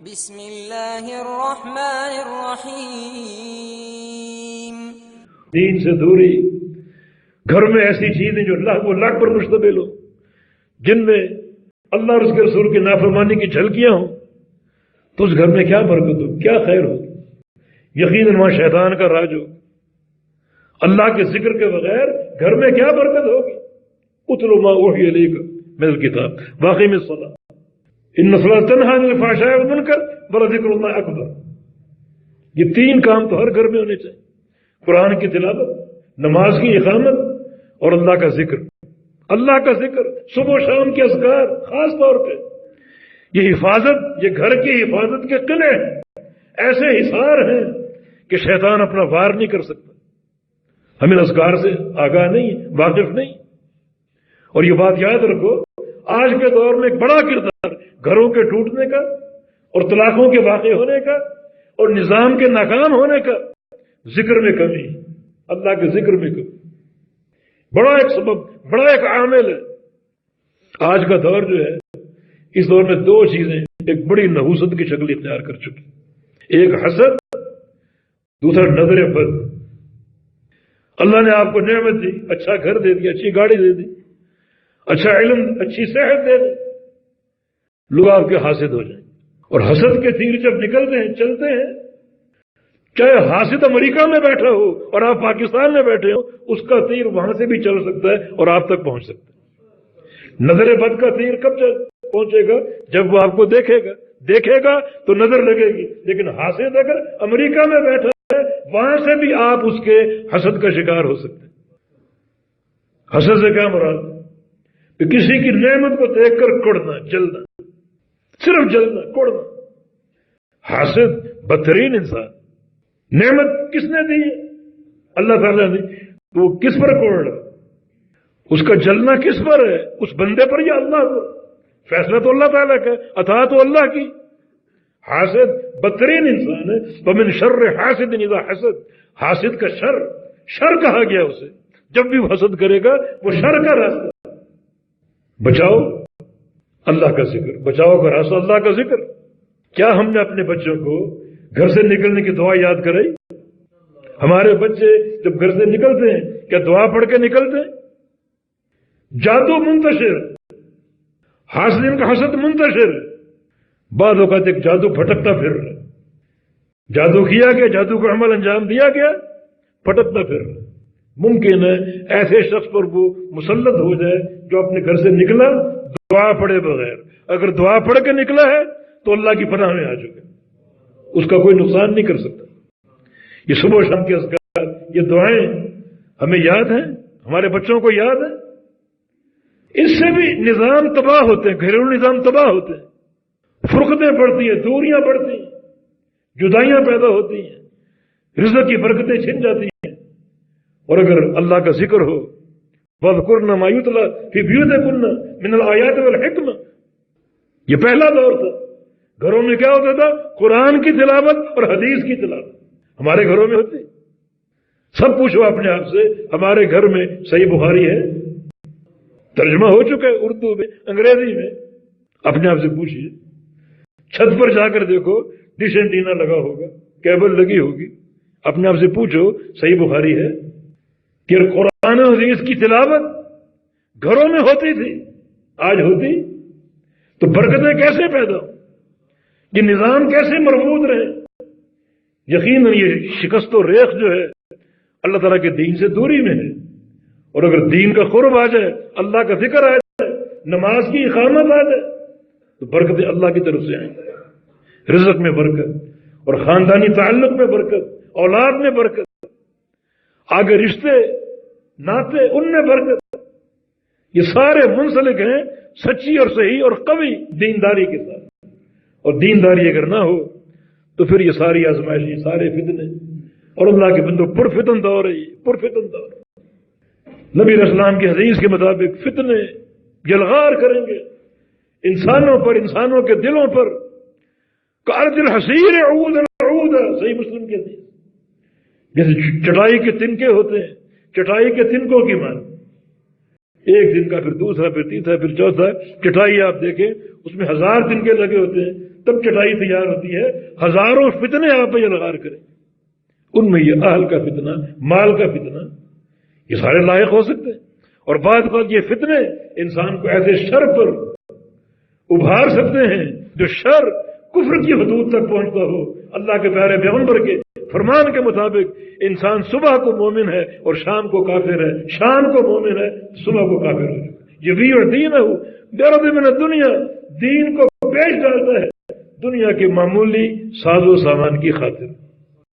بسم اللہ الرحمن الرحیم۔ دین سے دوری، گھر میں ایسی چیزیں جو اللہ پر مشتمل ہو، جن میں اللہ اور اس کے رسول کی نافرمانی کی جھلکیاں ہوں، تو اس گھر میں کیا برکت ہو، کیا خیر ہو؟ یقیناً وہاں شیطان کا راج ہو۔ اللہ کے ذکر کے بغیر گھر میں کیا برکت ہوگی؟ اتل ما اوحی الیک من الکتاب واقیم الصلاۃ ان الصلاۃ تنہی عن الفحشاء والمنکر ولذکر اللہ اکبر۔ یہ تین کام تو ہر گھر میں ہونے چاہیے: قرآن کی تلاوت، نماز کی اقامت، اور اللہ کا ذکر۔ اللہ کا ذکر، صبح و شام کے اذکار، خاص طور پہ یہ حفاظت، یہ گھر کی حفاظت کے قلعے ہیں، ایسے حصار ہیں کہ شیطان اپنا وار نہیں کر سکتا۔ ہم ان اذکار سے آگاہ نہیں، واقف نہیں۔ اور یہ بات یاد رکھو، آج کے دور میں ایک بڑا کردار گھروں کے ٹوٹنے کا اور طلاقوں کے واقع ہونے کا اور نظام کے ناکام ہونے کا ذکر میں کمی، اللہ کے ذکر میں کمی، بڑا ایک سبب، بڑا ایک عامل ہے۔ آج کا دور جو ہے، اس دور میں دو چیزیں ایک بڑی نحوست کی شکل اختیار کر چکی: ایک حسد، دوسرا نظر بد۔ اللہ نے آپ کو نعمت دی، اچھا گھر دے دی، اچھی گاڑی دے دی، اچھا علم، اچھی صحت دے دی، لوگ آپ کے حاسد ہو جائیں۔ اور حسد کے تیر جب نکلتے ہیں، چلتے ہیں، چاہے حاسد امریکہ میں بیٹھا ہو اور آپ پاکستان میں بیٹھے ہو، اس کا تیر وہاں سے بھی چل سکتا ہے اور آپ تک پہنچ سکتا ہے۔ نظر بد کا تیر کب پہنچے گا؟ جب وہ آپ کو دیکھے گا تو نظر لگے گی، لیکن حاسد اگر امریکہ میں بیٹھا ہے، وہاں سے بھی آپ اس کے حسد کا شکار ہو سکتے ہیں۔ حسد سے کیا مراد؟ کہ کسی کی نعمت کو دیکھ کر کڑنا، جلنا، صرف جلنا، کڑنا۔ حاسد بدترین انسان۔ نعمت کس نے دی؟ اللہ تعالیٰ نے دی، تو وہ کس پر کوڑ رہا؟ اس کا جلنا کس پر ہے؟ اس بندے پر یا اللہ پر؟ فیصلہ تو اللہ تعالیٰ کا، عطا تو اللہ کی۔ حاسد بدترین انسان ہے۔ وَمِن شَرِّ حَاسِدٍ إِذَا حَسَدَ، حاسد کا شر کہا گیا اسے۔ جب بھی وہ حسد کرے گا، وہ شر کا راستہ۔ بچاؤ اللہ کا ذکر، بچاؤ کا راستہ اللہ کا ذکر۔ کیا ہم نے اپنے بچوں کو گھر سے نکلنے کی دعا یاد کرائی؟ ہمارے بچے جب گھر سے نکلتے ہیں، کیا دعا پڑھ کے نکلتے ہیں؟ جادو منتشر، حاسدین کا حسد منتشر۔ بعض اوقات ایک جادو پھٹکتا پھر رہا ہے، جادو کیا گیا، جادو کا عمل انجام دیا گیا، پھٹکتا پھر رہا ہے۔ ممکن ہے ایسے شخص پر وہ مسلط ہو جائے جو اپنے گھر سے نکلا دعا پڑھے بغیر۔ اگر دعا پڑھ کے نکلا ہے تو اللہ کی پناہ میں آ چکے، اس کا کوئی نقصان نہیں کر سکتا۔ یہ صبح و شام کے اذکار، یہ دعائیں ہمیں یاد ہیں، ہمارے بچوں کو یاد ہیں۔ اس سے بھی نظام تباہ ہوتے ہیں، گھریلو نظام تباہ ہوتے ہیں، فرقتیں بڑھتی ہیں، دوریاں بڑھتی ہیں، جدائیاں پیدا ہوتی ہیں، رزق کی برکتیں چھن جاتی ہیں۔ اور اگر اللہ کا ذکر ہو، وَاذْكُرْنَ مَا يُتْلَىٰ فِي بُيُوتِكُنَّ مِنَ الْآيَاتِ وَالْحِكْمَةِ، یہ پہلا دور تھا۔ گھروں میں کیا ہوتا تھا؟ قرآن کی تلاوت اور حدیث کی تلاوت ہمارے گھروں میں ہوتی۔ سب پوچھو اپنے آپ سے، ہمارے گھر میں صحیح بخاری ہے؟ ترجمہ ہو چکا ہے اردو میں، انگریزی میں؟ اپنے آپ سے پوچھئے۔ چھت پر جا کر دیکھو، ڈش اینٹینا لگا ہوگا، کیبل لگی ہوگی، اپنے آپ سے پوچھو صحیح بخاری ہے؟ کہ قرآن و حدیث کی تلاوت گھروں میں ہوتی تھی، آج ہوتی؟ تو برکتیں کیسے پیدا ہوں؟ یہ نظام کیسے مربوط رہے؟ یقیناً یہ شکست و ریخ جو ہے اللہ تعالیٰ کے دین سے دوری میں ہے۔ اور اگر دین کا قرب آ جائے، اللہ کا ذکر آ جائے، نماز کی اقامت آ جائے، تو برکتیں اللہ کی طرف سے آئیں، رزق میں برکت اور خاندانی تعلق میں برکت، اولاد میں برکت، آگے رشتے ناطے ان میں برکت۔ یہ سارے منسلک ہیں سچی اور صحیح اور قوی دینداری کے ساتھ۔ اور دینداری اگر نہ ہو تو پھر یہ ساری آزمائش، یہ سارے فتنے، اور اللہ کے بندوں پرفتن دور ہے، یہ پرفتن دور۔ نبی علیہ السلام کی حدیث کے مطابق فتنے یلغار کریں گے انسانوں پر، انسانوں کے دلوں پر، کارج الحصیر عود العود، صحیح مسلم کی حدیث۔ جیسے چٹائی کے تنکے ہوتے ہیں، چٹائی کے تنکوں کی مان، ایک دن کا، پھر دوسرا، پھر تیسرا، پھر چوتھا. چٹائی آپ دیکھیں اس میں 1000 تنکے لگے ہوتے ہیں تب چٹائی تیار ہوتی ہے. ہزاروں فتنے آپ پہ یلغار کریں، ان میں یہ اہل کا فتنہ، مال کا فتنہ، یہ سارے لاحق ہو سکتے ہیں. اور بعد یہ فتنے انسان کو ایسے شر پر ابھار سکتے ہیں جو شر کفر کی حدود تک پہنچتا ہو. اللہ کے پیارے پیغمبر کے فرمان کے مطابق انسان صبح کو مومن ہے اور شام کو کافر ہے، شام کو مومن ہے، صبح کو کافر ہو چکا. یہ بھی اور دین ہے بیرد من الدنیا، دین کو پیش ڈالتا ہے دنیا کے معمولی ساز و سامان کی خاطر.